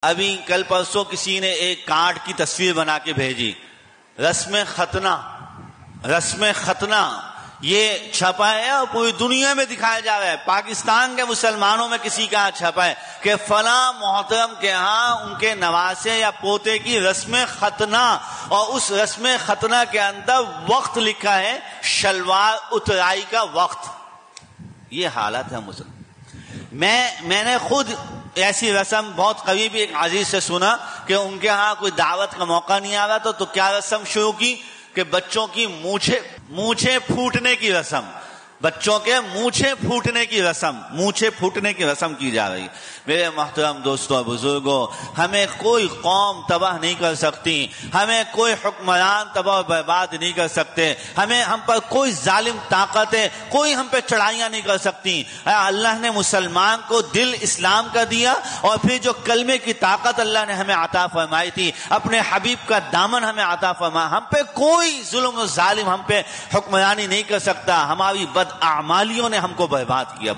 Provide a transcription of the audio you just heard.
ابھی کل پرسوں کسی نے ایک کارڈ کی تصویر بنا کے بھیجی، رسم ختنہ یہ چھپا ہے اور پوری دنیا میں دکھایا جا رہا ہے۔ پاکستان کے مسلمانوں میں کسی کا چھپا ہے کہ فلاں محترم کے ہاں ان کے نواسے یا پوتے کی رسم ختنہ، اور اس رسم ختنہ کے اندر وقت لکھا ہے شلوار اترائی کا وقت۔ یہ حالت ہے مسلم۔ میں نے خود ایسی رسم بہت قریب ایک عزیز سے سنا کہ ان کے ہاں کوئی دعوت کا موقع نہیں آ رہا تو کیا رسم شروع کی کہ بچوں کی مونچھیں پھوٹنے کی رسم، بچوں کے مونچھیں پھوٹنے کی رسم کی جا رہی۔ میرے محترم دوستوں اور بزرگوں، ہمیں کوئی قوم تباہ نہیں کر سکتی، ہمیں کوئی حکمران تباہ و برباد نہیں کر سکتے، ہم پر کوئی ظالم طاقتیں کوئی ہم پہ چڑھائیاں نہیں کر سکتی۔ اللہ نے مسلمان کو دل اسلام کا دیا، اور پھر جو کلمے کی طاقت اللہ نے ہمیں عطا فرمائی تھی، اپنے حبیب کا دامن ہمیں عطا فرمایا، ہم پہ کوئی ظلم و ظالم ہم پہ حکمرانی نہیں کر سکتا۔ ہماری بد اعمالیوں نے ہم کو برباد کیا،